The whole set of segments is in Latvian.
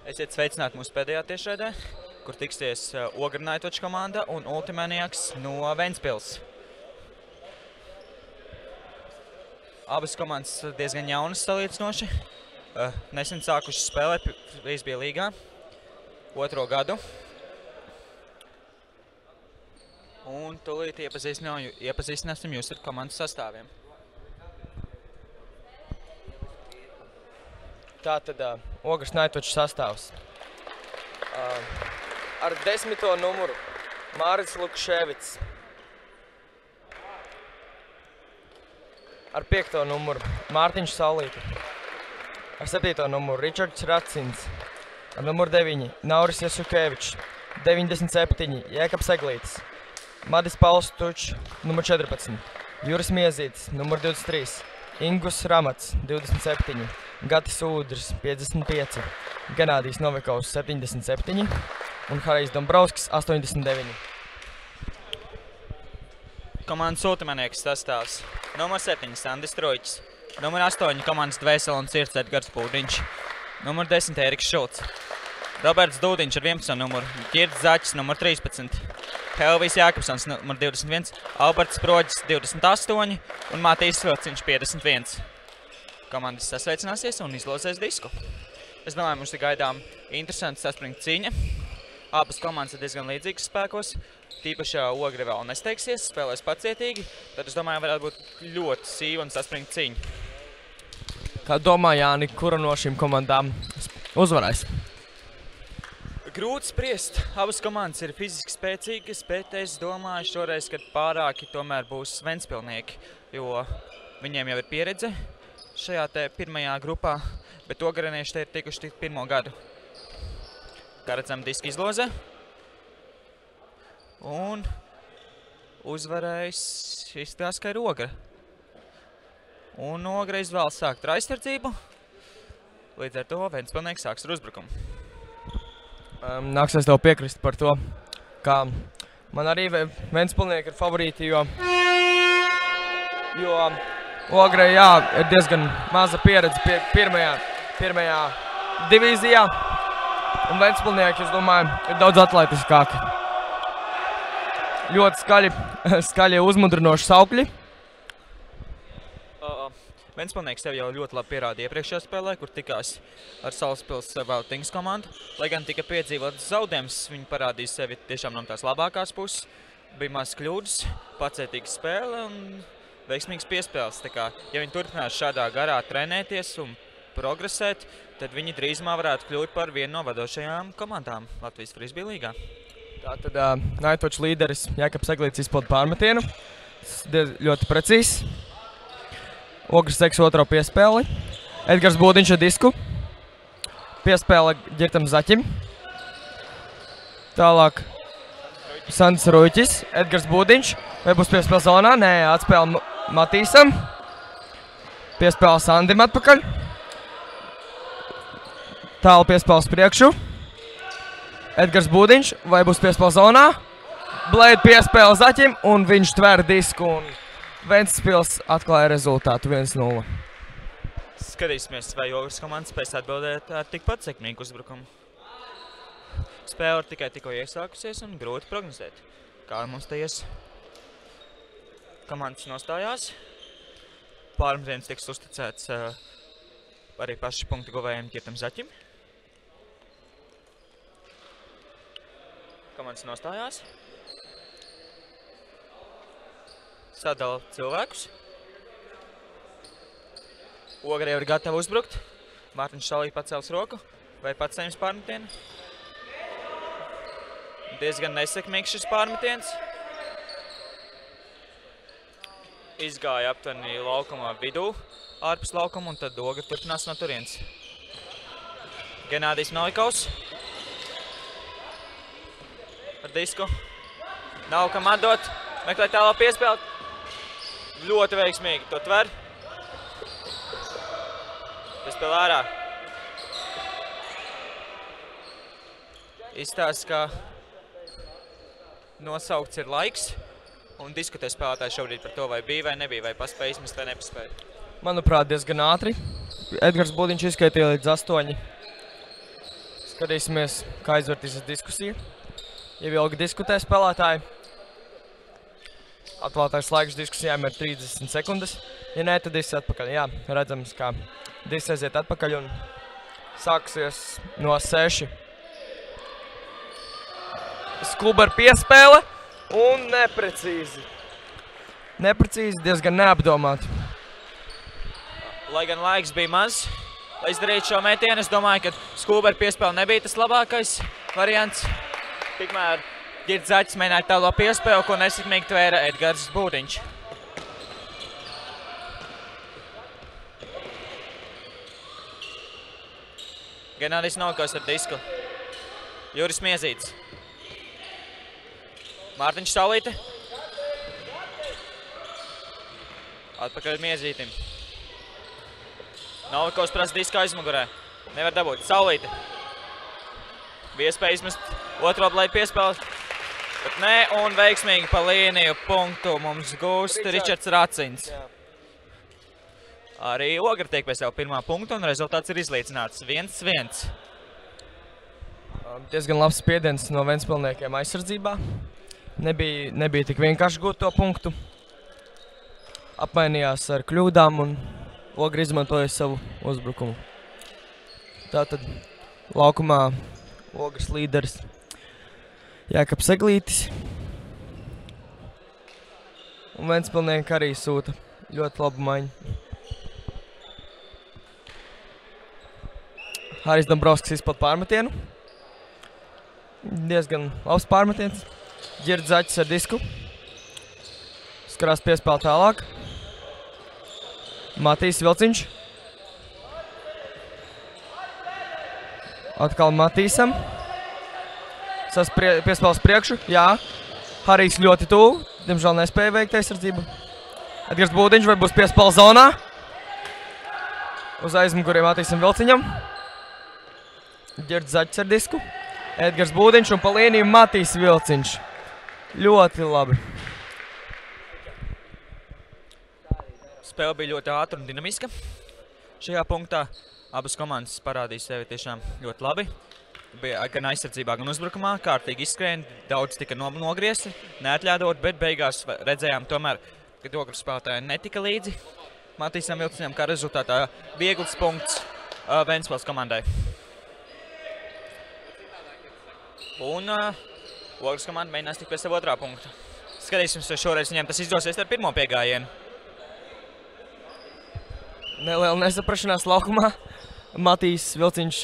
Esiet sveicināti mūsu pēdējā tiešraidē, kur tiksies Ogra Naitoča komanda un Ultimaniaks no Ventspils. Abas komandas diezgan jaunas salīdzinoši. Nesen sākuši spēlēt, viss bija līgā, 2. gadu. Un tūlīt iepazīstināsim jūs ar komandas sastāviem. Tātad Ogras Naitoča sastāvs. Ar 10. numuru Māris Lukaševits. Ar 5. numuru Mārtiņš Saulīte. Ar 7. numuru Ričards Racins. Ar numuru 9 Nauris Jasukēvičs. 97 Jēkabs Eglītis. Madis Paustučs, numur 14. Juris Miezītis, numur 23. Ingus Ramats, 27. Gatis Ūdrs, 55. Genādijs Novikovs, 77. Un Harijs Dombrovskis, 89. Komandas Ultimanieks sastāvs. Numur 7 Sandis Truiķis. Numur 8 komandas Dvēsele un sirds Edgars Pūdiņš. Numur 10 Eriks Šulcs. Roberts Dūdiņš ar 11. numuru. Ķirds Zaķis, numur 13. Helvijs Jākapsons, numur 21. Alberts Proģis, 28. Un Matīs Vilciņš, 51. Komandas sasveicināsies un izlozēs disku. Es domāju, mums ir gaidām interesanti saspringta cīņa. Abas komandas ir diezgan līdzīgas spēkos. Tīpaši Ogra vēl nesteigsies, spēlēs pacietīgi. Tad es domāju, varētu būt ļoti sīva un saspringta cīņa. Kā domā, Jāni, kura no šīm komandām uzvarēs? Grūti spriest. Abas komandas ir fiziski spēcīgas, bet es domāju šoreiz, ka pārāki tomēr būs Ventspilnieki, jo viņiem jau ir pieredze šajā te pirmajā grupā, bet ogranieši te ir tikuši tik 1. gadu. Kā redzam, diski izloze. Un uzvarējis izskatās, ka ir Ogra. Un Ogra izvēlas sākt ar aizsardzību. Līdz ar to Ventspilnieki sāks ar uzbrukumu. Nāksies tev piekrist par to, ka man arī Ventspilnieki ir favorīti, jo Ograi, jā, ir diezgan maza pieredze pirmajā divīzijā, un Ventspilnieki, es domāju, ir daudz atletiskāki. Ļoti skaļi uzmudrinoši saukļi. Ventspilnieks sev jau ļoti labi pierādīja iepriekšējā spēlē, kur tikās ar Salaspils Veltings komandu. Lai gan tika piedzīvots zaudējums, viņi parādīja sevi tiešām no tās labākās puses. Bija maz kļūdas, pacietīga spēle un veiksmīgs piespēles. Tā kā, ja viņi turpinās šādā garā trenēties un progresēt, tad viņi drīzumā varētu kļūt par vienu no vadošajām komandām Latvijas frisbija līgā. Tātad Naitoča līderis Jēkabs Eglītis izpilda pārmetienu. Ļoti precīzs. Ogras seks 2. piespēli. Edgars Būdiņš ar disku. Piespēle Ģirtam Zaķim. Tālāk Sandis Ruiķis, Edgars Būdiņš. Vai būs piespēle zonā? Nē, atspēle Matīsam. Piespēle Sandim atpakaļ. Tālu piespēle uz priekšu. Edgars Būdiņš. Vai būs piespēle zonā? Blēd piespēle Zaķim un viņš tver disku un Ventspils atklāja rezultātu 1-0. Skatīsimies, vai Ogras komanda spēs atbildēt ar tikpat sekmīgu uzbrukumu. Spēle ir tikai tikko iesākusies un grūti prognozēt. Kā mums te ies? Komandas nostājās. Pārmetiens tiks uzticēts arī paši punktu guvējiem Ģirtam Zaķim. Komandas nostājās. Sadala cilvēkus. Ogra jau ir gatava uzbrukt. Mārtiņš Saulīte pacēls roku. Vai pats saņems pārmetienu? Diezgan nesekmīgs šis pārmetiens. Izgāja aptuveni laukuma vidū, ārpus laukuma, un tad Ogra turpinās no turienes. Genādijs Novikovs. Ar disku. Nav kam atdot. Meklē tālā piespēli. Ļoti veiksmīgi to tver. Piespēle ārā. Izstāsta, ka nosaukts ir laiks un diskutē spēlētāji šobrīd par to, vai bija vai nebija, vai paspēja izmest vai nepaspēja. Manuprāt, diezgan ātri. Edgars Būdiņš izskaitīja līdz 8. Skatīsimies, kā izvērtīsies diskusija. Ja ilgi diskutē spēlētāji, atvēlētais laiks diskusijām ir 30 sekundes. Ja nē, tad viss atpakaļ. Jā, redzams, kā viss aiziet atpakaļ un sāksies no 6. Skuba ar piespēle un neprecīzi. Neprecīzi, diezgan neapdomāti. Lai gan laiks bija maz, lai izdarītu šo metienu, es domāju, ka Skuba ar piespēli nebija tas labākais variants. Tikmēr Girds Zaķis mēģināja tālo piespēli, ko nesekmīgi tvēra Edgars Būdiņš. Genādijs Novakos ar disku. Juris Miezīts. Mārtiņš Saulīte. Atpakaļ Miezītim. Novakos prasa disku aizmugurē. Nevar dabūt. Saulīte. Bija iespēja izmest otro blaidu piespēli. Bet nē, un veiksmīgi pa līniju punktu mums gūst Ričards Racins. Arī Ogra tiek pie sev pirmā punkta un rezultāts ir izlīdzināts 1-1. Diezgan labs spiediens no Ventspilniekiem aizsardzībā. Nebija tik vienkārši gūt to punktu. Apmainījās ar kļūdām un Ogra izmantoja savu uzbrukumu. Tātad laukumā Ogras līderis Jākaps Eglītis. Un Ventspilnieki arī sūta ļoti labu maiņu. Harijs Dombrovskis izplat pārmetienu. Diezgan labs pārmetiens. Girds Zaķis ar disku. Skarās piespēli tālāk. Matīs Vilciņš. Atkal Matīsam. Piespēles priekšu. Jā. Harijs ļoti tuvu. Diemžēl nespēja veikt aizsardzību. Edgars Būdiņš vai būs piespēle zonā. Uz aizmuguriem Matīsam Vilciņam. Girds Zaķis ar disku. Edgars Būdiņš un pa līniju Matīs Vilciņš. Ļoti labi. Spēle bija ļoti ātra un dinamiska. Šajā punktā abas komandas parādīja sevi tiešām ļoti labi. Bija gan aizsardzībā, gan uzbrukumā. Kārtīgi izskrēja, daudz tika nogriezti, neatļādot, bet beigās redzējām tomēr, ka Ogras spēlētāji netika līdzi Matīsam Vilciņam, kā rezultātā viegls punkts Ventspils komandai. Un Ogras komanda mēģinās tik pie sev otrā punkta. Skatīsimies, vai šoreiz viņiem tas izdosies ar pirmo piegājienu. Neliela nesaprašanās laukumā. Matīs Vilciņš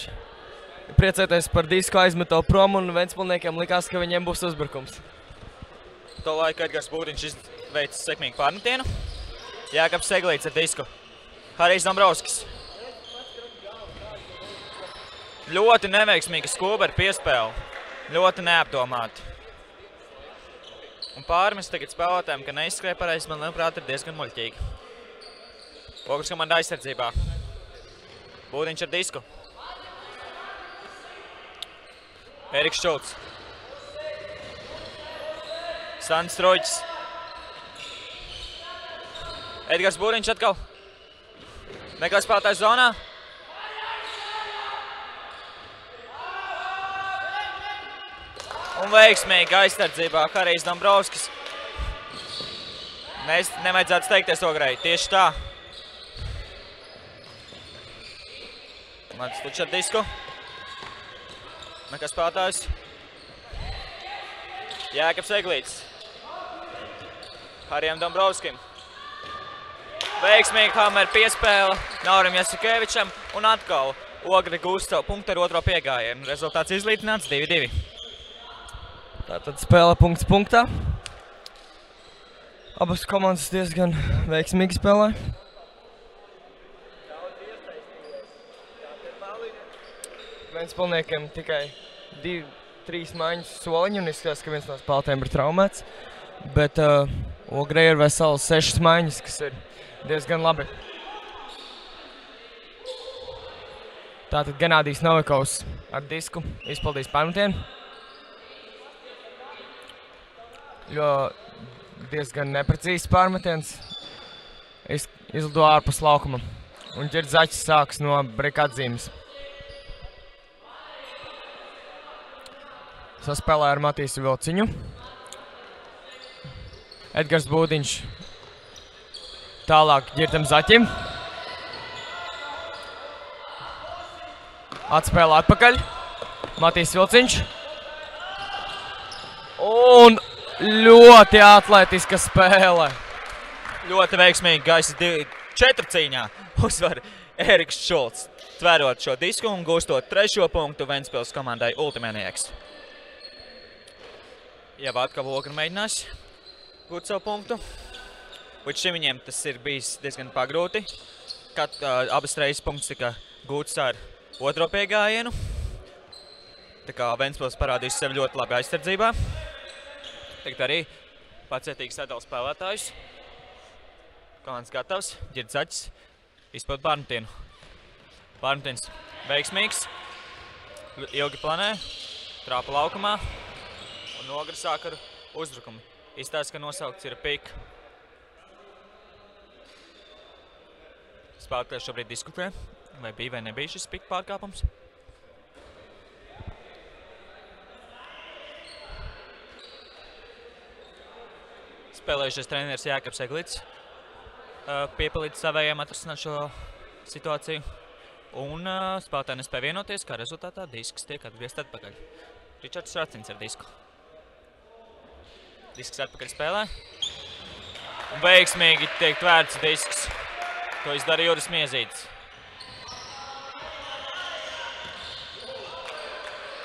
priecēties par disku aizmeto prom un Ventspilniekiem likās, ka viņiem būs uzbrukums. To laiku Edgars Būdiņš izveica sekmīgu pārmetienu. Jākaps Eglītis ar disku. Harijs Dombrovskis. Ļoti neveiksmīga Skuba ar piespēli. Ļoti neapdomāti. Un pārmest tagad spēlētājiem, ka neizskrēja pareizi, manuprāt, ir diezgan muļķīgi. Ogras komanda aizsardzībā. Būdiņš ar disku. Eriks Šulcs. Sandis Troģis. Edgars Būdiņš atkal. Meklē spēlētājs zonā. Un veiksmīgi aizsardzībā Harijs Dombrovskis. Nevajadzētu steigties Ograi. Tieši tā. Mats Tučs ar disku. Meklē spēlētājs. Jākaps Eglītis. Harijam Dombrovskim. Veiksmīgi Hamer piespēle Naurim Jasikevičam un atkal Ogra gūst savu punktu ar otro piegājienu. Rezultāts izlīdzināts 2-2. Tātad spēle punkts punktā. Abas komandas diezgan veiksmīgi spēlē. Ventspilniekiem tikai 2-3 maiņas soliņi un izskatās, ka viens no spēlētājiem ir traumēts. Bet Ograi ir vesels 6 maiņas, kas ir diezgan labi. Tātad Genādijs Novakovs ar disku izpildīs pārmetienu. Jo diezgan neprecīzs pārmetiens izlido ārpus laukuma. Un Girds Zaķis sāks no breka atzīmes. saspēlē ar Matīsu Vilciņu. Edgars Būdiņš tālāk Ģirtam Zaķim. Atspēlē atpakaļ. Matīs Vilciņš. Un ļoti atletiska spēle. Ļoti veiksmīgi gaisa 4 cīņā. Uzvar Ēriks Šulcs, tverot šo disku un gūstot 3. punktu Ventspils komandai Ultimanieks. Jau atkal Ogra mēģinās gūt savu punktu. Līdz šim viņiem tas ir bijis diezgan pagrūti. Abas reizes punkts tika gūts ar otro piegājienu. Tā kā Ventspils parādīs sevi ļoti labi aizsardzībā. Tagad arī pacietīgi sadala spēlētājus. Komandas gatavs, Ģirds Zaķis, izpildu pārmetienu. Pārmetiens veiksmīgs, ilgi planē, trāpa laukumā un Ogra sāk ar uzbrukumu. Izstāsta, ka nosaukts ir pik. Spēlētājs šobrīd diskutē, vai bija vai nebija šis pik pārkāpums. Spēlējušies treneris Jākaps Eglīts piepalīdz savējiem atrasināt šo situāciju. Un spēlētāji nespēja vienoties, kā rezultātā disks tiek atgriezt atpakaļ. Ričards Racins ar disku. Disks atpakaļ spēlē. Un veiksmīgi tiek tvērts disks. To izdara Juris Miezītis.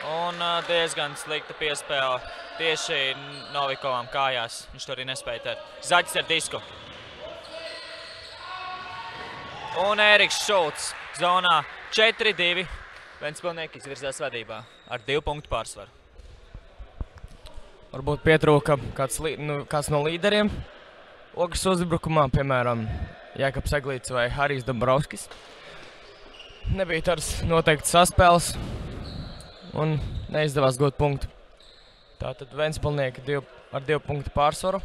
Un diezgan slikta piespēle tieši Novikovam kājās. Viņš to arī nespēja tērt. Zaķis ar disku. Un Ēriks Šulcs zonā 4-2. Ventspilnieki izvirzās vadībā ar 2 punktu pārsvaru. Varbūt pietrūka kāds no līderiem. Ogras uzbrukumā, piemēram, Jākaps Eglīts vai Harijs Dombrovskis. Nebija tāds noteikti saspēles un neizdevās gūt punktu. Tātad Ventspilnieki ar 2 punktu pārsvaru.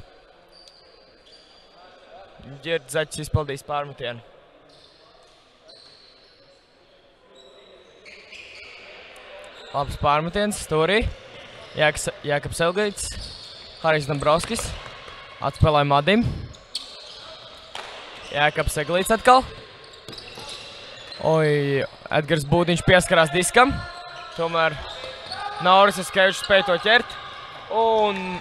Ģirds Zaķis izpildīs pārmetienu. Labs pārmetiens, stūrī. Jākaps Eglīts, Harijs Dombrovskis. Atspēlēja Madim. Jākaps Eglīts atkal. Oi, Edgars Būdiņš pieskarās diskam. Tomēr Nauris Eskevičs spēja to ķert. Un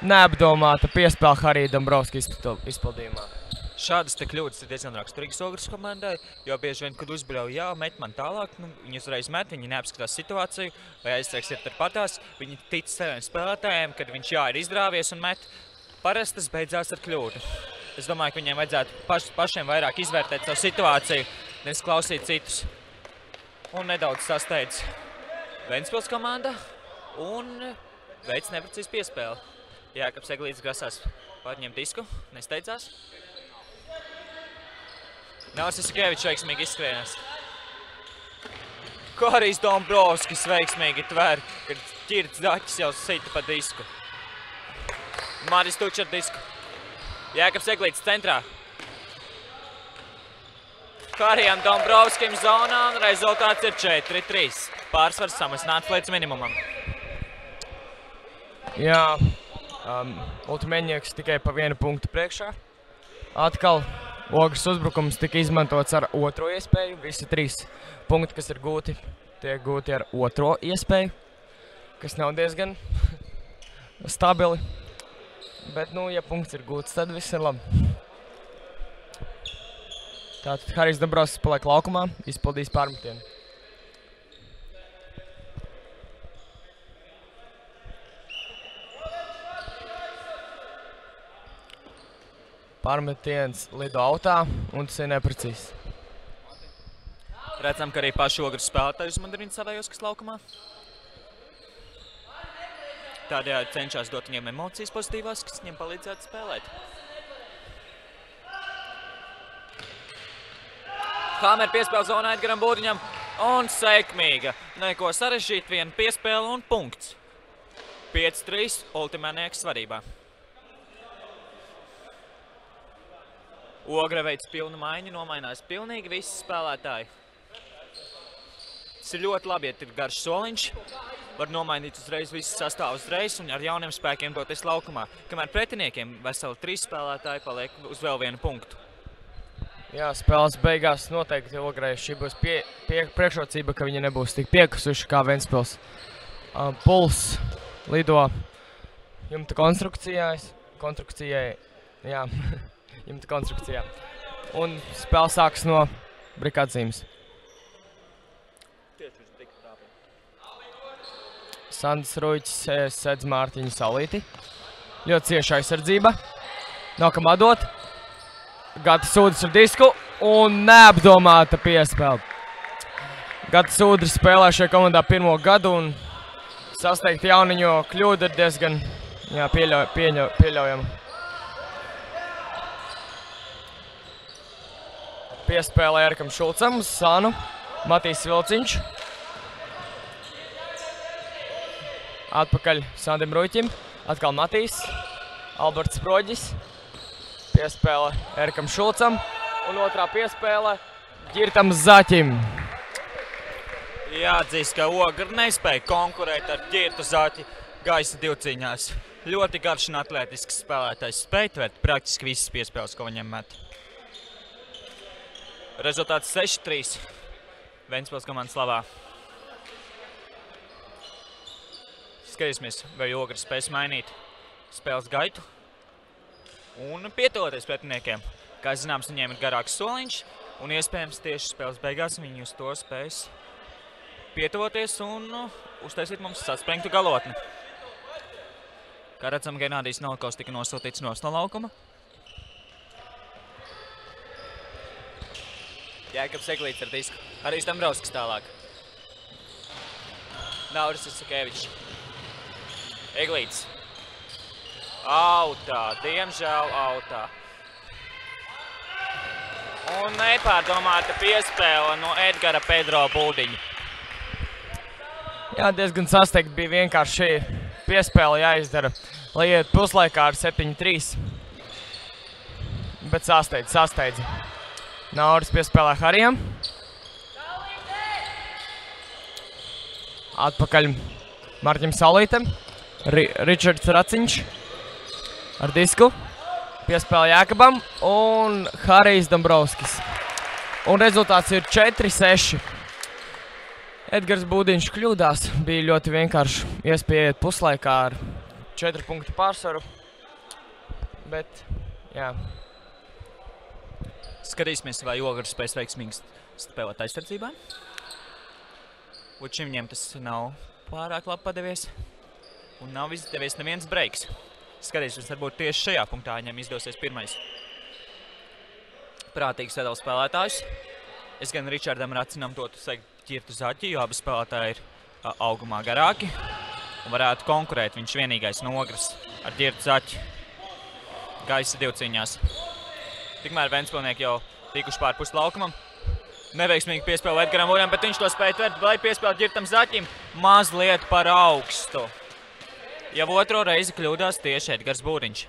neapdomāta piespēle Harija Dombrovska izpildījumā. Šādas te kļūdas ir diezgan raksturīgas Ogras komandai, jo bieži vien, kad uzbrauj, jā, met man tālāk, viņi uzreiz met, viņi neapskatās situāciju, vai aizsargs ir turpatās, viņi tic saviem spēlētājiem, kad viņš jā, ir izrāvies un met. Parasti tas beidzās ar kļūdu. Es domāju, ka viņiem vajadzētu pašiem vairāk izvērtēt savu situāciju, nevis klausīt citus. Un nedaudz sasteidz Ventspils komanda un veids neprecīzi piespēli. Jākaps Eglīts grasās pārņemt disku, nesteidzās. Nauris Eskevičs veiksmīgi izskrienās. Harijs Dombrovskis veiksmīgi tver, kad Ģirds Zaķis jau sita pa disku. Maris Tučs ar disku. Jākaps Eglīts centrā. Harijam Dombrovskim zonā un rezultāts ir 4-3. Pārsvars samazināts līdz minimumam. Jā, Ultimanieks tikai pa 1 punktu priekšā. Atkal Ogras uzbrukums tika izmantots ar otro iespēju. Visi 3 punkti, kas ir gūti, tiek gūti ar otro iespēju, kas nav diezgan stabili. Bet, ja punkts ir gūts, tad viss ir labi. Tātad Harijs Dombrovskis paliek laukumā, izpildīs pārmetienu. Pārmetiens lido autā, un tas ir neprecīzs. Redzam, ka arī paši Ogras spēlētāji uzmandarina savējos, kas laukumā. Tādējādi cenšas dot viņiem emocijas pozitīvās, kas viņiem palīdzētu spēlēt. Hamer piespēle zonā Edgaram Būdiņam un sekmīga. Neko sarežģīt, 1 piespēle un punkts. 5-3 Ultimanieks svarībā. Ogra veids pilnu maiņu, nomainās pilnīgi visi spēlētāji. Tas ir ļoti labi, ja ir garš soliņš. var nomainīt uzreiz visu sastāvu uzreiz un ar jauniem spēkiem doties laukumā, kamēr pretiniekiem veseli 3 spēlētāji paliek uz vēl vienu punktu. Jā, spēles beigās noteikti Ogrei šī būs priekšrocība, ka viņi nebūs tik piekusuši kā Ventspils. Puls lido jumta konstrukcijai, jā, jumta konstrukcijā. Un spēle sākas no brikatzīmes. Sandis Ruiķis sedz Mārtiņu Saulīti. Ļoti cieša aizsardzība. Nākamā dot. Gatis Ūdris ar disku un neapdomāta piespēle. Gatis Ūdris spēlē šajā komandā 1. gadu un sasteigt jauniņo kļūdu ir diezgan pieļaujama. Piespēlē Erikam Šulcam uz Sānu. Matīs Vilciņš. Atpakaļ Sandim Ruiķim. Atkal Matīs. Alberts Proģis. Piespēle Erikam Šulcam. Un otrā piespēle Ģirtam Zaķim. Jāatzīst, ka Ogra nespēja konkurēt ar Ģirtu Zaķi gaisa divcīņās. Ļoti garš un atletisks spēlētājs spēj tvert praktiski visas piespēles, ko viņam met. Rezultāts 6-3. Ventspils komandas labā. Skatīsimies, vai Ogra spēs mainīt spēles gaitu un pietuvoties pretiniekiem. Kā zināms, viņiem ir garāks soliņš un iespējams tieši spēles beigās viņi uz to spēs pietuvoties un uztaisīt mums saspringtu galotni. Kā redzam, Genādijs Novakovs tika nosūtīts no laukuma. Jēkabs Eglīts ar disku. Harijs Dombrovskis tālāk. Nauris Isakēvičs. Eglīts. Autā, diemžēl autā. Un nepārdomāta piespēle no Edgara Pedro Buldiņa. Jā, diezgan sasteigt bija vienkārši piespēle jāizdara, lai iet puslaikā ar 7-3. Bet sasteidza. Nauris piespēlē Harijam. Atpakaļ Marķim Saulītam. Ričards Raciņš ar disku. Piespēlē Jākabam un Harijs Dombrovskis. Un rezultāts ir 4-6. Edgars Būdiņš kļūdās. Bija ļoti vienkārši iespēja iet puslaikā ar 4 punktu pārsvaru. Bet, jā. Skatīsimies, vai Ogra spēs veiksmīgi spēlēt aizsardzībā. Līdz šim viņiem tas nav pārāk labi padevies. Un nav izdevies neviens breiks. Skatīsimies, varbūt tieši šajā punktā viņam izdosies pirmais. Prātīgs sadala spēlētājus. Es gan Ričardam Racinam dotu Ģirtu Zaķi, jo abi spēlētāji ir augumā garāki. Un varētu konkurēt viņš vienīgais no Ogras ar Ģirtu Zaķi gaisa divcīņās. Tikmēr Ventspilnieki jau tikuši pār pusi laukumam. Neveiksmīgi piespēle Edgaram Uļam, bet viņš to spēja tvert, lai piespēle Ģirtam Zaķim mazliet par augstu. Jau otro reizi kļūdās tieši Edgars Būdiņš.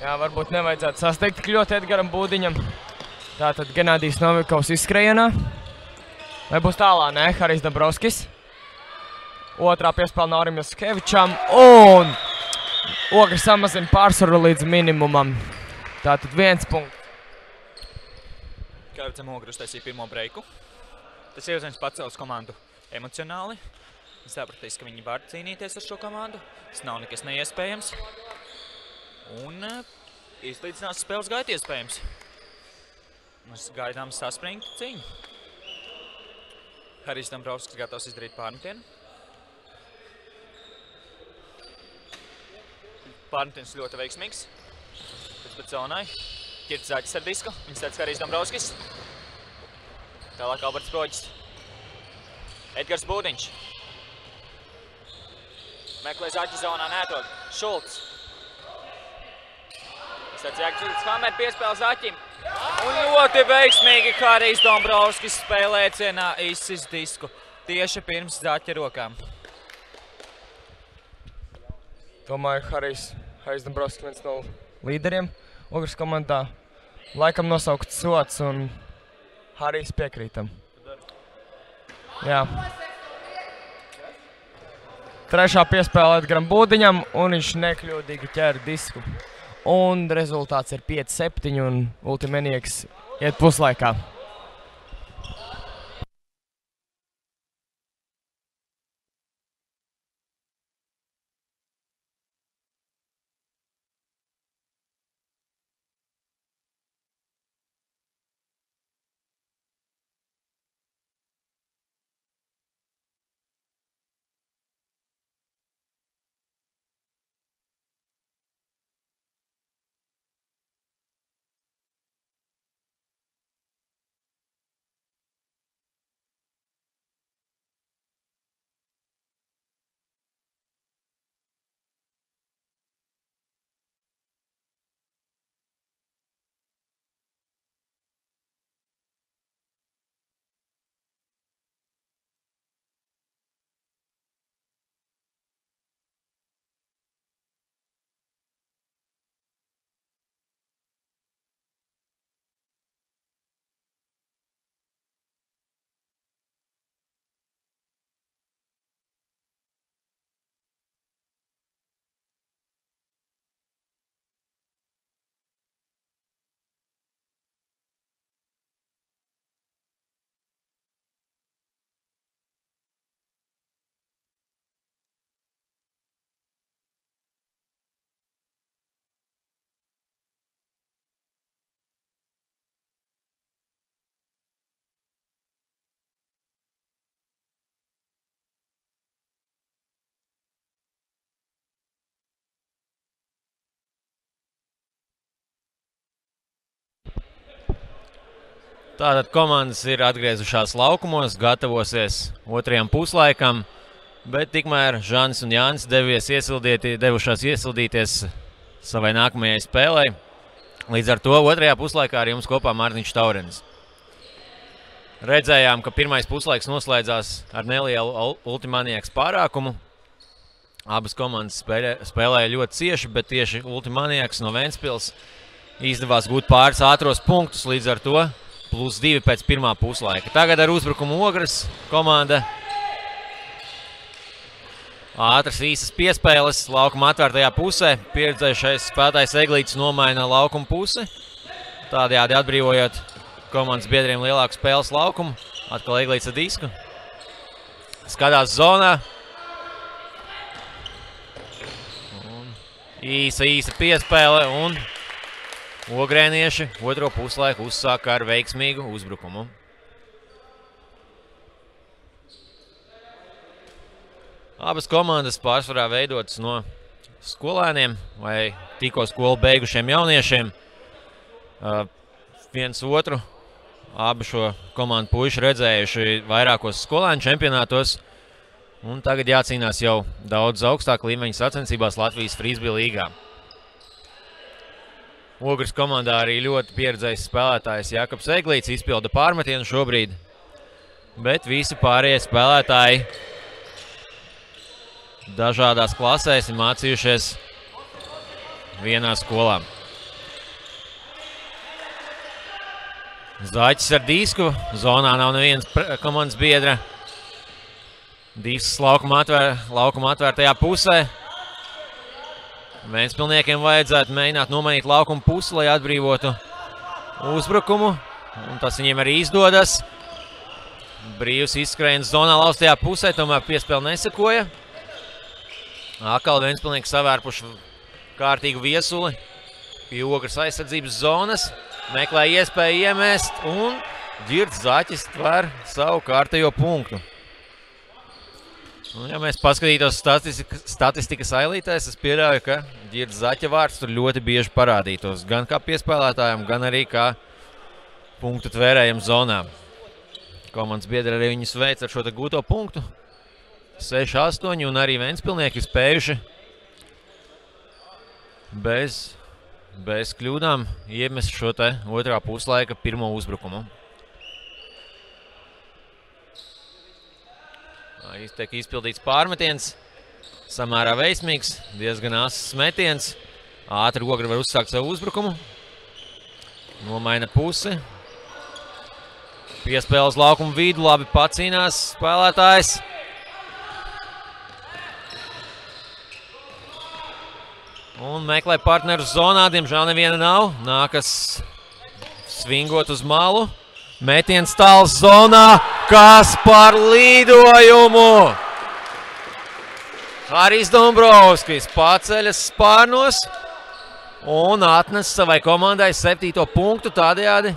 Jā, varbūt nevajadzētu sasteigt kļūt Edgaram Būdiņam. Tātad Genādijs Novakovs izskrejienā. Vai būs tālā? Nē, Harijs Dombrovskis. Otrā piespēle Naurim Jaskevičam un Ogra samazina pārsvaru līdz minimumam. Tātad 1 punkts. Kā redzam, Ogra uztaisīja pirmo breiku. Tas ieuzņems pacels komandu emocionāli. Viņi sapratīs, ka viņi var cīnīties ar šo komandu. Tas nav nekas neiespējams. Un izlīdzinās spēles gaitu iespējams. Mēs gaidām saspringtu cīņu. Harijs Dombrovskis gatavs izdarīt pārmetienu. Pārmetienis ļoti veiksmīgs. Pēc zonai. Ģirts Zaķis ar disku. Viņš sedz Harijs Dombrovskis. Tālāk Alberts Proģis. Edgars Būdiņš. Meklē Zaķi zonā, neatrod. Šulcs. Sedz Jākabs Hamer piespēle Zaķim. Un ļoti veiksmīgi Harijs Dombrovskis spēlēcienā izsis disku. Tieši pirms Zaķa rokām. Domāju, Harijs Dombrovskis viens no līderiem Ogras komandā. Laikam nosaukt sots un Harijs piekrītam. Jā. Trešā piespēlē Edgaram Būdiņam, un viņš nekļūdīgi ķēra disku. Un rezultāts ir 5-7, un Ultimanieks iet puslaikā. Tātad komandas ir atgriezušās laukumos, gatavosies otrajam puslaikam, bet tikmēr Žanis un Jānis devušās iesildīties savai nākamajai spēlei. Līdz ar to otrajā puslaikā ar jums kopā Mārtiņš Taurenis. Redzējām, ka pirmais puslaiks noslēdzās ar nelielu Ultimanieks pārākumu. Abas komandas spēlēja ļoti cieši, bet tieši Ultimanieks no Ventspils izdevās gūt pāris ātros punktus, līdz ar to +2 pēc pirmā puslaika. Tagad ar uzbrukumu Ogres komanda. Ātras īsas piespēles laukuma atvērtajā pusē. Pieredzējušais spēlētājs Eglītis nomaina laukuma pusi. Tādējādi atbrīvojot komandas biedriem lielāku spēles laukumu. Atkal Eglītis ar disku. Skatās zonā. Un īsa piespēle un ogrēnieši otro puslaiku uzsāka ar veiksmīgu uzbrukumu. Abas komandas pārsvarā veidotas no skolēniem vai tikko skolu beigušiem jauniešiem. Viens otru abu šo komandu puiši redzējuši vairākos skolēnu čempionātos. Un tagad jācīnās jau daudz augstāk līmeņa sacensībās Latvijas frisbee līgā. Ogres komandā arī ļoti pieredzējis spēlētājs Jakobs Eglīts izpilda pārmetienu šobrīd, bet visi pārējie spēlētāji dažādās klasēs ir mācījušies vienā skolā. Zaķis ar disku, zonā nav nevienas komandas biedra. Disks laukuma atvērtajā pusē. Ventspilniekiem vajadzētu mēģināt nomainīt laukuma pusi, lai atbrīvotu uzbrukumu. Un tas viņiem arī izdodas. Brīvs izskrējiens zonā laustajā pusē, tomēr piespēle nesekoja. Atkal Ventspilnieki savērpuši kārtīgu viesuli pie Ogres aizsardzības zonas. Meklē iespēju iemest un Ģirds Zaķis tver savu kārtējo punktu. Un, ja mēs paskatītos statistikas ailītēs, es pieļauju, ka Ģirds Zaķa vārds tur ļoti bieži parādītos. Gan kā piespēlētājiem, gan arī kā punktu tvērējiem zonā. Komandas biedri arī viņus veic ar šo te gūto punktu. 6-8 un arī Ventspilnieki spējuši bez kļūdām iemest šo te otrā puslaika pirmo uzbrukumu. Tiek izpildīts pārmetiens, samērā veiksmīgs, diezgan asas metiens. Ātri Ogre var uzsākt savu uzbrukumu. Nomaina pusi. Piespēles laukumu vidu, labi pacīnās spēlētājs. Un meklē partneru zonā, diemžēl neviena nav. Nākas svingot uz malu. Metiens tāls zonā. Kas par lidojumu? Harijs Dombrovskis paceļas spārnos un atnes savai komandai 7. punktu, tādējādi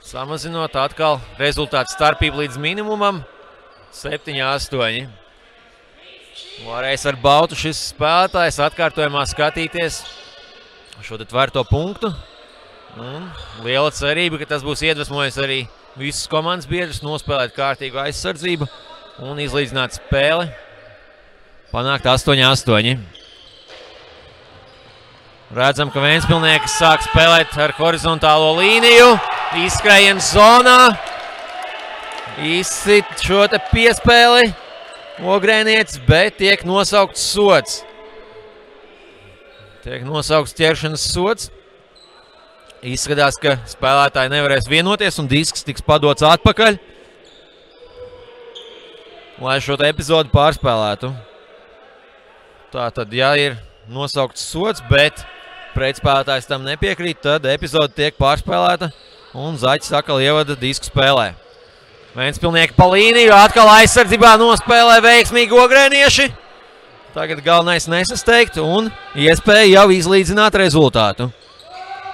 samazinot atkal rezultātu starpību līdz minimumam 7-8. Varēs ar bautu šis spēlētājs atkārtojumā skatīties šo tverto punktu. Un liela cerība, ka tas būs iedvesmojis arī visus komandas biedrus nospēlēt kārtīgu aizsardzību un izlīdzināt spēli. Panākt 8-8. Redzam, ka Ventspilnieki sāk spēlēt ar horizontālo līniju. Izskrējiens zonā. Izsit šo te piespēli. Ogrēnietis, bet tiek nosaukts sods. Tiek nosaukts ķeršanas sods. Izskatās, ka spēlētāji nevarēs vienoties un disks tiks padots atpakaļ, lai šo te epizodu pārspēlētu. Tātad, ja ir nosaukts sods, bet pretspēlētājs tam nepiekrīt, tad epizode tiek pārspēlēta un Zaķis atkal ievada disku spēlē. Ventspilnieki pa līniju, atkal aizsardzībā nospēlē veiksmīgi ogrēnieši. Tagad galvenais nesasteigt un iespēja jau izlīdzināt rezultātu.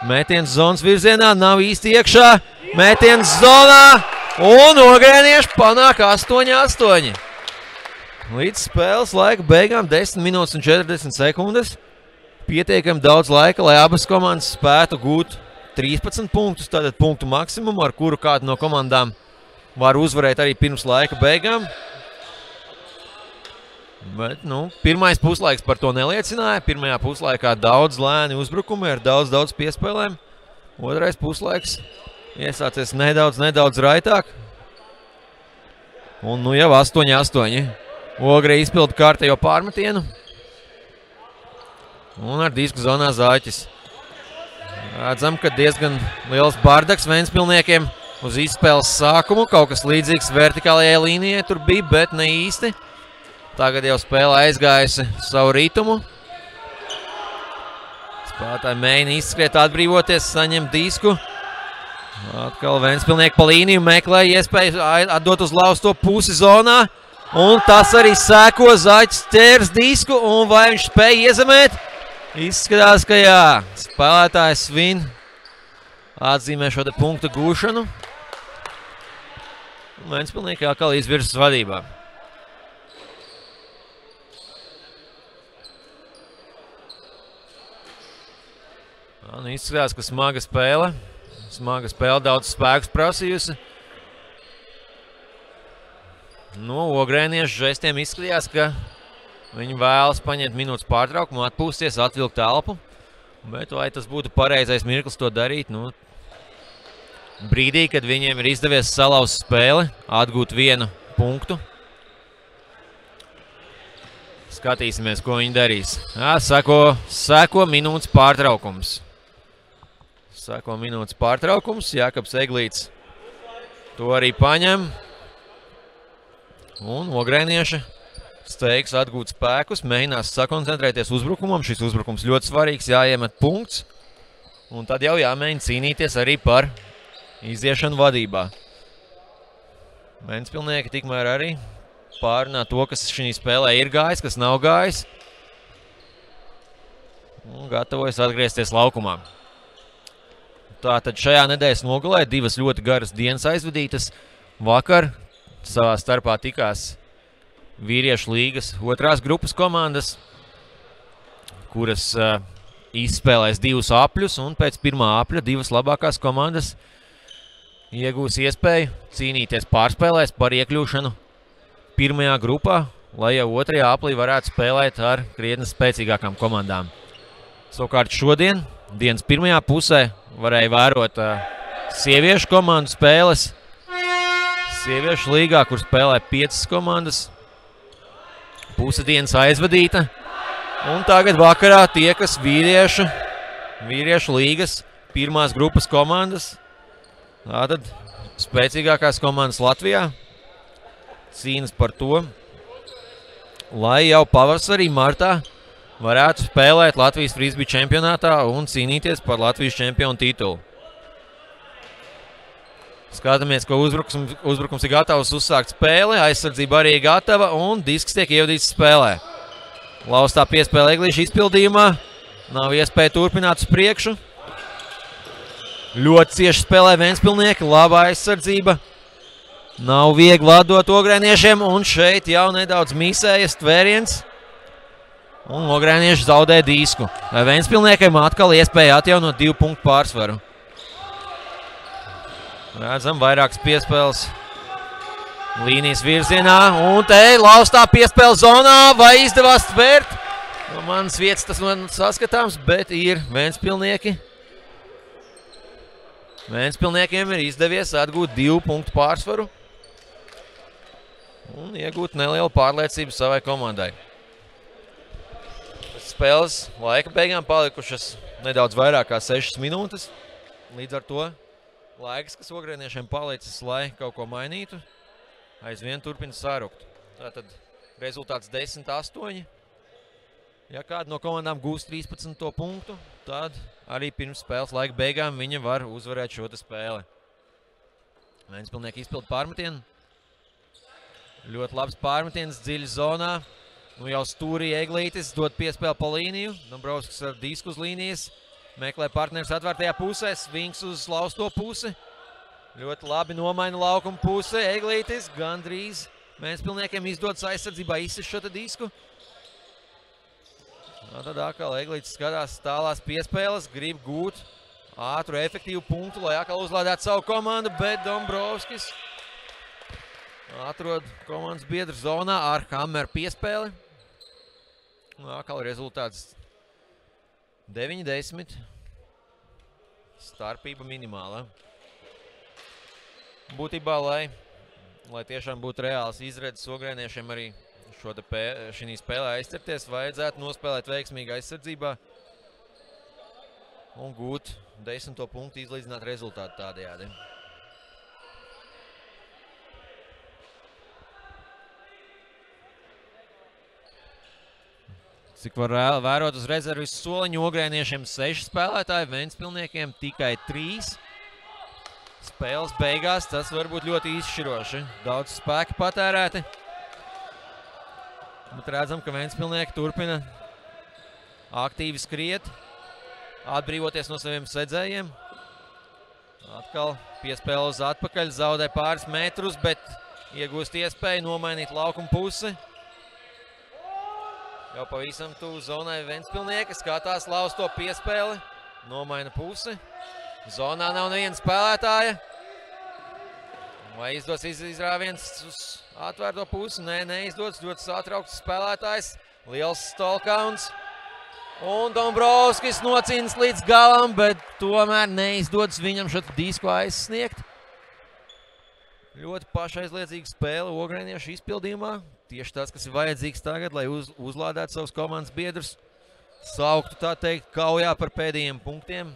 Metiens zonas virzienā, nav īsti iekšā. Metiens zonā un ogrēnieši panāk 8-8. Līdz spēles laika beigām 10 minūtes un 40 sekundes. Pietiekami daudz laika, lai abas komandas spētu gūt 13 punktus, tātad punktu maksimumu, ar kuru kādu no komandām var uzvarēt arī pirms laika beigām. Bet, pirmais puslaiks par to neliecināja. Pirmajā puslaikā daudz lēni uzbrukumi ar daudz piespēlēm. Otrais puslaiks iesācies nedaudz raitāk. Un jau 8-8. Ogre izpilda kārtējo pārmetienu. Un ar disku zonā Zaķis. Redzam, ka diezgan liels bardaks Ventspilniekiem uz izspēles sākumu. Kaut kas līdzīgs vertikālajai līnijai tur bija, bet ne īsti. Tagad jau spēle aizgājusi savu ritumu. Spēlētāji mēģina izskriet, atbrīvoties, saņem disku. Atkal Ventspilnieki pa līniju meklē iespēju atdot uz lausto pusi zonā. Un tas arī sēko, Zaķis ķers disku, un vai viņš spēja iezemēt? Izskatās, ka jā. Spēlētājs svin atzīmē šo te punktu gūšanu. Ventspilnieki atkal izvirzas vadībā. Izskatās, ka smaga spēle. Smaga spēle, daudz spēkus prasījusi. Ogrēniešu žestiem izskatījās, ka viņi vēlas paņemt minūtes pārtraukumu, atpūsties, atvilkt elpu. Bet vai tas būtu pareizais mirklis to darīt? Brīdī, kad viņiem ir izdevies salauzt spēli, atgūt 1 punktu. Skatīsimies, ko viņi darīs. Seko minūtes pārtraukums. Seko minūtes pārtraukums. Jākabs Eglīts to arī paņem. Un ogrēnieši steigs atgūt spēkus, mēģinās sakoncentrēties uzbrukumam. Šis uzbrukums ļoti svarīgs, jāiemet punkts. Un tad jau jāmēģina cīnīties arī par iziešanu vadībā. Ventspilnieki tikmēr arī pārunā to, kas šī spēlē ir gājis, kas nav gājis. Un gatavojas atgriezties laukumā. Tātad šajā nedēļas nogalē 2 ļoti garas dienas aizvadītas. Vakar savā starpā tikās vīriešu līgas 2. grupas komandas, kuras izspēlēs 2 apļus, un pēc 1. apļa 2 labākās komandas iegūs iespēju cīnīties pārspēlēs par iekļūšanu 1. grupā, lai jau 2. aplī varētu spēlēt ar krietni spēcīgākām komandām. Savukārt šodien, dienas 1. pusē, varēja vērot sieviešu komandu spēles. Sieviešu līgā, kur spēlē 5 komandas. Puse dienas aizvadīta. Un tagad vakarā tiekas vīriešu līgas 1. grupas komandas. Tātad spēcīgākās komandas Latvijā cīnas par to, lai jau pavasarī martā varētu spēlēt Latvijas frisbee čempionātā un cīnīties par Latvijas čempionu titulu. Skatāmies, ka uzbrukums ir gatavs uzsākt spēli, aizsardzība arī ir gatava un disks tiek ievadīts spēlē. Laustā piespēle Eglīša izpildījumā, nav iespēja turpināt uz priekšu. Ļoti cieši spēlē Ventspilnieki, laba aizsardzība. Nav viegli atdot ogrēniešiem un šeit jau nedaudz misējas tvēriens. Un ogrēnieši zaudē disku. Ventspilniekiem atkal iespēja atjaunot 2 punktu pārsvaru. Redzam vairākas piespēles līnijas virzienā. Un te Laustā piespēle zonā. Vai izdevās tvērt? No manas vietas tas saskatāms, bet ir Ventspilnieki. Ventspilniekiem ir izdevies atgūt 2 punktu pārsvaru un iegūt nelielu pārliecību savai komandai. Spēles laika beigām palikušas nedaudz vairāk kā 6 minūtes. Līdz ar to laiks, kas ogrēniešiem palicis, lai kaut ko mainītu, aizvien turpina sarukt. Tātad rezultāts 10-8. Ja kāda no komandām gūs 13. punktu, tad arī pirms spēles laika beigām viņa var uzvarēt šo spēli. Ventspilnieki izpild pārmetienu. Ļoti labs pārmetiens dziļi zonā. Nu jau stūrī Eglītis dod piespēli pa līniju. Dombrovskis ar disku uz līnijas. Meklē partneris atvērtajā pusē. Svings uz lausto pusi. Ļoti labi nomaina laukuma pusi. Eglītis gandrīz Ventspilniekiem izdodas aizsardzībā izsist šo disku. Tad atkal Eglītis skatās tālās piespēles, grib gūt ātru, efektīvu punktu, lai atkal uzlādētu savu komandu, bet Dombrovskis atrod komandas biedru zonā ar Hammer piespēli. Atkal rezultāts 9-10. Starpība minimāla. Būtībā, lai tiešām būtu reāls izredzes ogrēniešiem arī šī spēlē aizcerties, vajadzētu nospēlēt veiksmīgi aizsardzībā un gūt 10. punktu, izlīdzināt rezultātu tādējādi. Cik var vērot uz rezervis soliņu, ogrēniešiem 6 spēlētāji, Ventspilniekiem tikai 3. Spēles beigās tas var būt ļoti izšķiroši. Daudz spēki patērēti. Bet redzam, ka Ventspilnieki turpina aktīvi skriet, atbrīvoties no saviem sedzējiem. Atkal piespēle uz atpakaļ, zaudē pāris metrus, bet iegūst iespēju nomainīt laukuma pusi. Jau pavisam tuvu zonai Ventspilnieki, skatās lausto piespēli, nomaina pusi. Zonā nav neviena spēlētāja. Vai izdos izrāviens uz atvērto pusi? Nē, neizdodas. Dots atraukts spēlētājs. Liels stolkauns. Un Dombrovskis nocīnas līdz galam, bet tomēr neizdodas viņam šo disku aizsniegt. Ļoti pašaizliedzīga spēle ogrēniešu izpildījumā. Tieši tas, kas ir vajadzīgs tagad, lai uzlādētu savus komandas biedrus. Sauktu, tā teikt, kaujā par pēdējiem punktiem.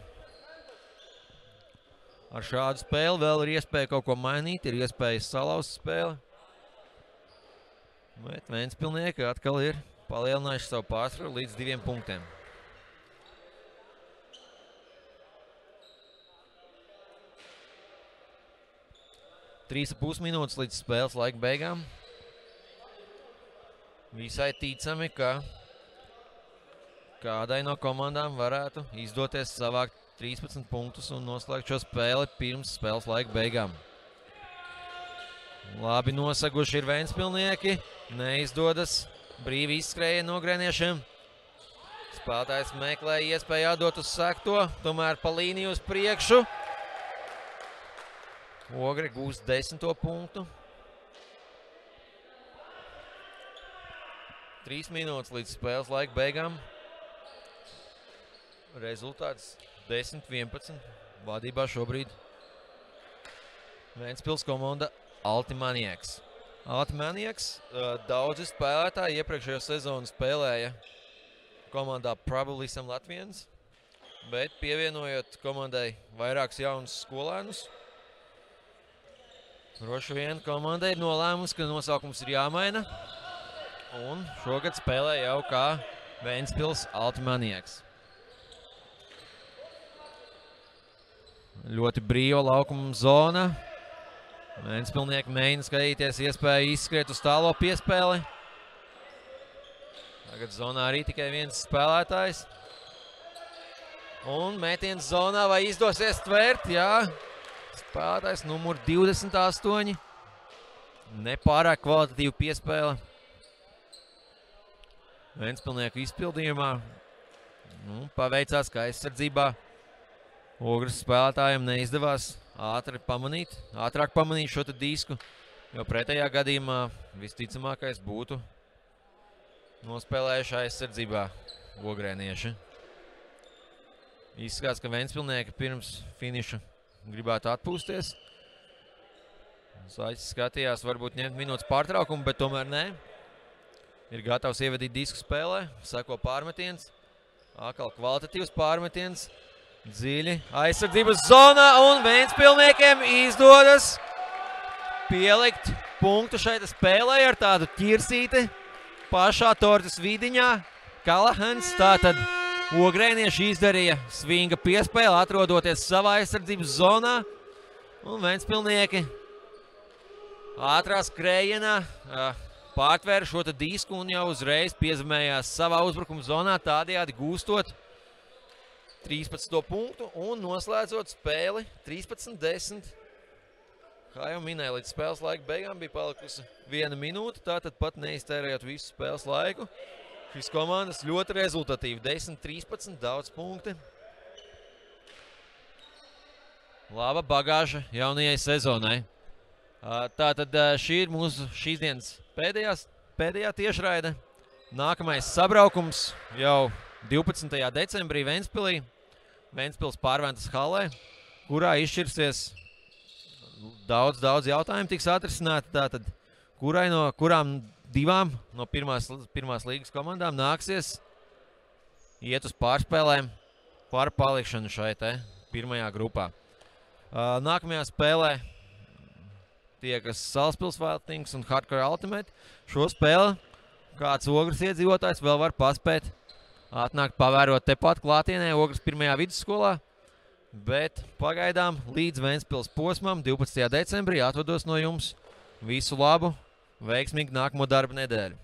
Ar šādu spēli vēl ir iespēja kaut ko mainīt, ir iespēja salauzt spēli. Bet Ventspilnieki atkal ir palielinājuši savu pārsvaru līdz 2 punktiem. Trīs ar pus minūtes līdz spēles laika beigām. Visai ticami, ka kādai no komandām varētu izdoties savākt 13 punktus un noslēgt šo spēli pirms spēles laika beigām. Labi nosaguši ir Ventspilnieki. Neizdodas. Brīvi izskrēja no grēniešiem. Spēlētājs meklē iespēju atdot uz sekto. Tomēr pa līniju uz priekšu. Ogre gūst 10. punktu. 3 minūtes līdz spēles laika beigām. Rezultāts 10-11. Vadībā šobrīd Ventspils komanda Altimanieks. Altimanieks daudzi spēlētāji iepriekšējo sezonu spēlēja komandā Probably Some Latvians, bet pievienojot komandai vairākus jaunus skolēnus, droši vien komandai ir nolēmums, ka nosaukums ir jāmaina, un šogad spēlē jau kā Ventspils Ultimanieks. Ļoti brīva laukuma zona. Ventspilnieki mēģina skatīties iespēju izskriet uz tālo piespēli. Tagad zonā arī tikai viens spēlētājs. Un mētienas zonā vai izdosies tvērt? Jā. Spēlētājs numur 28. Nepārāk kvalitatīva piespēle. Ventspilnieku izpildījumā. Paveicās, ka aizsardzībā Ogres spēlētājiem neizdevās ātrāk pamanīt šo disku, jo pretējā gadījumā visticamākais būtu nospēlējuši aizsardzībā ogrēnieši. Izskatās, ka Ventspilnieki pirms finiša gribētu atpūsties. Saķis skatījās, varbūt ņemt minūtes pārtraukumu, bet tomēr nē. Ir gatavs ievadīt disku spēlē, seko pārmetiens. Atkal kvalitatīvs pārmetiens. Dziļi aizsardzības zonā un Ventspilniekiem izdodas pielikt punktu šeit spēlē ar tādu ķirsīti pašā tortes vidiņā. Kalahans tātad ogrēnieši izdarīja svinga piespēli, atrodoties savā aizsardzības zonā. Un Ventspilnieki ātrā skrējienā pārtvēra šo disku un jau uzreiz piezemējās savā uzbrukuma zonā, tādējādi gūstot 13. punktu un noslēdzot spēli 13-10. Kā jau minēju, līdz spēles laika beigām bija palikusi 1 minūte, tātad pat neiztērējot visu spēles laiku. Šīs komandas ļoti rezultatīvi, 10-13, daudz punkti. Laba bagāža jaunajai sezonai. Tātad šī ir mūsu šīs dienas pēdējā tiešraide. Nākamais sabraukums jau 12. decembrī Ventspilī, Ventspils pārventas halē, kurā izšķirsies daudz jautājumu tiks atrisināti. Tātad, kurām divām no pirmās līgas komandām nāksies iet uz pārspēlēm par palikšanu šai te pirmajā grupā. Nākamajā spēlē tiekas Salaspils Vikings un Hardcore Ultimate. Šo spēli kāds Ogres iedzīvotājs vēl var paspēt atnākt pavērot tepat klātienē Ogres pirmajā vidusskolā, bet pagaidām līdz Ventspils posmam 12. decembrī atvados no jums. Visu labu, veiksmīgu nākamo darba nedēļu!